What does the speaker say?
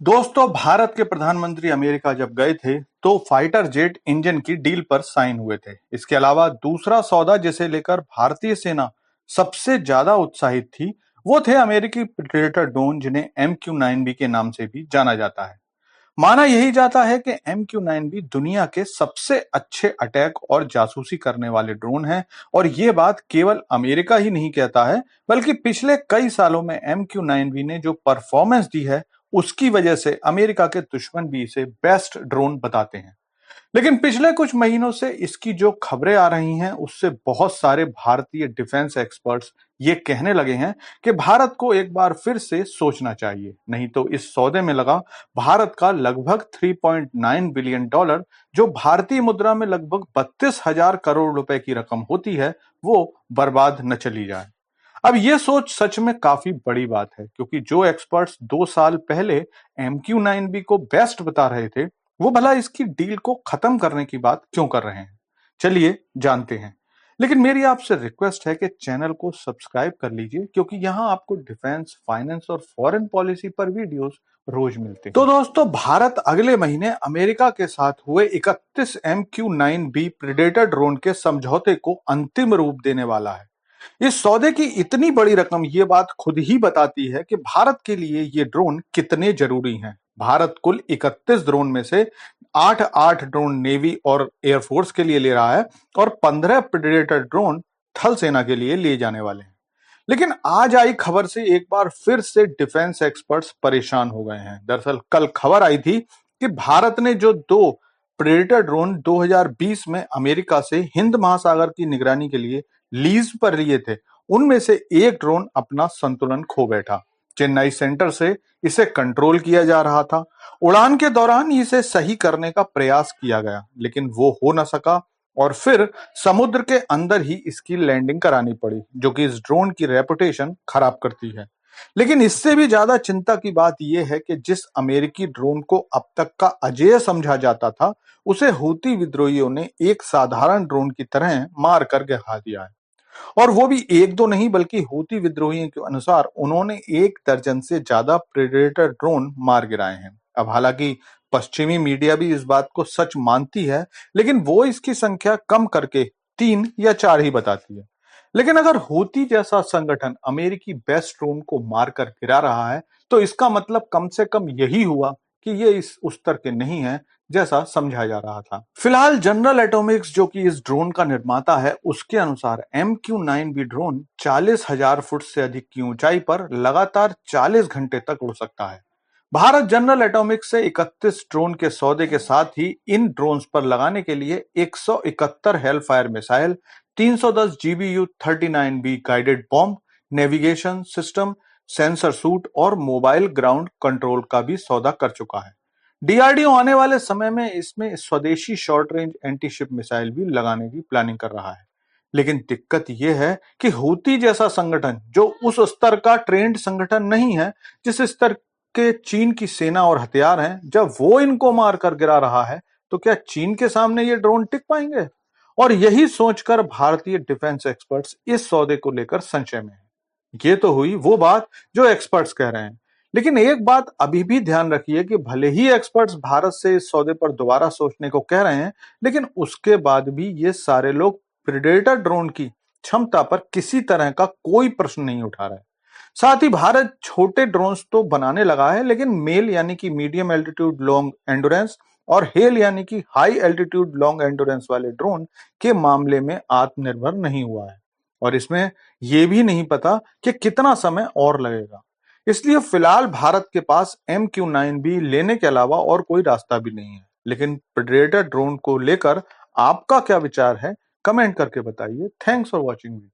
दोस्तों, भारत के प्रधानमंत्री अमेरिका जब गए थे तो फाइटर जेट इंजन की डील पर साइन हुए थे। इसके अलावा दूसरा सौदा जिसे लेकर भारतीय सेना सबसे ज्यादा उत्साहित थी वो थे अमेरिकी प्रेडेटर ड्रोन, जिन्हें MQ-9B के नाम से भी जाना जाता है। माना यही जाता है कि MQ-9B दुनिया के सबसे अच्छे अटैक और जासूसी करने वाले ड्रोन हैं, और ये बात केवल अमेरिका ही नहीं कहता है, बल्कि पिछले कई सालों में MQ-9B ने जो परफॉर्मेंस दी है उसकी वजह से अमेरिका के दुश्मन भी इसे बेस्ट ड्रोन बताते हैं। लेकिन पिछले कुछ महीनों से इसकी जो खबरें आ रही हैं उससे बहुत सारे भारतीय डिफेंस एक्सपर्ट्स ये कहने लगे हैं कि भारत को एक बार फिर से सोचना चाहिए, नहीं तो इस सौदे में लगा भारत का लगभग $3.9 बिलियन, जो भारतीय मुद्रा में लगभग 32,000 करोड़ रुपए की रकम होती है, वो बर्बाद न चली जाए। अब ये सोच सच में काफी बड़ी बात है, क्योंकि जो एक्सपर्ट्स 2 साल पहले MQ-9B को बेस्ट बता रहे थे, वो भला इसकी डील को खत्म करने की बात क्यों कर रहे हैं। चलिए जानते हैं। लेकिन मेरी आपसे रिक्वेस्ट है कि चैनल को सब्सक्राइब कर लीजिए, क्योंकि यहाँ आपको डिफेंस, फाइनेंस और फॉरेन पॉलिसी पर वीडियोस रोज मिलते हैं। तो दोस्तों, भारत अगले महीने अमेरिका के साथ हुए 31 MQ-9B प्रेडेटर ड्रोन के समझौते को अंतिम रूप देने वाला है। इस सौदे की इतनी बड़ी रकम ये बात खुद ही बताती है कि भारत के लिए ये ड्रोन कितने जरूरी हैं। भारत कुल 31 ड्रोन में से 8 ड्रोन नेवी और एयरफोर्स के लिए ले रहा है, और 15 प्रेडेटर ड्रोन थल सेना के लिए लिए जाने वाले हैं। लेकिन आज आई खबर से एक बार फिर से डिफेंस एक्सपर्ट्स परेशान हो गए हैं। दरअसल कल खबर आई थी कि भारत ने जो 2 प्रेडेटर ड्रोन 2020 में अमेरिका से हिंद महासागर की निगरानी के लिए लीज पर लिए थे, उनमें से एक ड्रोन अपना संतुलन खो बैठा। चेन्नई सेंटर से इसे कंट्रोल किया जा रहा था। उड़ान के दौरान इसे सही करने का प्रयास किया गया, लेकिन वो हो न सका, और फिर समुद्र के अंदर ही इसकी लैंडिंग करानी पड़ी, जो कि इस ड्रोन की रेपुटेशन खराब करती है। लेकिन इससे भी ज्यादा चिंता की बात यह है कि जिस अमेरिकी ड्रोन को अब तक का अजेय समझा जाता था, उसे हूती विद्रोहियों ने एक साधारण ड्रोन की तरह मार कर गिरा दिया है। और वो भी एक दो नहीं, बल्कि हूती विद्रोहियों के अनुसार उन्होंने 1 दर्जन से ज्यादा प्रेडेटर ड्रोन मार गिराए हैं। अब हालांकि पश्चिमी मीडिया भी इस बात को सच मानती है, लेकिन वो इसकी संख्या कम करके 3 या 4 ही बताती है। लेकिन अगर हूती जैसा संगठन अमेरिकी बेस्ट ड्रोन को मारकर गिरा रहा है, तो इसका मतलब कम से कम यही हुआ कि ये इस उस स्तर के नहीं है जैसा समझा जा रहा था। फिलहाल जनरल एटॉमिक्स, जो कि इस ड्रोन का निर्माता है, उसके अनुसार MQ-9B ड्रोन 40,000 फुट से अधिक की ऊंचाई पर लगातार 40 घंटे तक उड़ सकता है। भारत जनरल एटॉमिक्स से 31 ड्रोन के सौदे के साथ ही इन ड्रोन्स पर लगाने के लिए 171 Hellfire missile, 310 GBU 39B guided bomb, navigation system, sensor suit और मोबाइल ग्राउंड कंट्रोल का भी सौदा कर चुका है। DRDO आने वाले समय में इसमें स्वदेशी short range anti ship missile भी लगाने की प्लानिंग कर रहा है। लेकिन दिक्कत यह है कि हूती जैसा संगठन, जो उस स्तर का ट्रेंड संगठन नहीं है जिस स्तर के चीन की सेना और हथियार हैं, जब वो इनको मारकर गिरा रहा है, तो क्या चीन के सामने ये ड्रोन टिक पाएंगे? और यही सोचकर भारतीय डिफेंस एक्सपर्ट्स इस सौदे को लेकर संशय में हैं। ये तो हुई वो बात जो एक्सपर्ट्स कह रहे हैं, लेकिन एक बात अभी भी ध्यान रखिए कि भले ही एक्सपर्ट्स भारत से इस सौदे पर दोबारा सोचने को कह रहे हैं, लेकिन उसके बाद भी ये सारे लोग प्रेडेटर ड्रोन की क्षमता पर किसी तरह का कोई प्रश्न नहीं उठा रहे। साथ ही भारत छोटे ड्रोन्स तो बनाने लगा है, लेकिन मेल यानी कि मीडियम एल्टीट्यूड लॉन्ग एंडोरेंस और हेल यानी कि हाई एल्टीट्यूड लॉन्ग एंडोरेंस वाले ड्रोन के मामले में आत्मनिर्भर नहीं हुआ है, और इसमें यह भी नहीं पता कि कितना समय और लगेगा। इसलिए फिलहाल भारत के पास MQ-9B लेने के अलावा और कोई रास्ता भी नहीं है। लेकिन प्रेडेटर ड्रोन को लेकर आपका क्या विचार है, कमेंट करके बताइए। Thanks for watching video.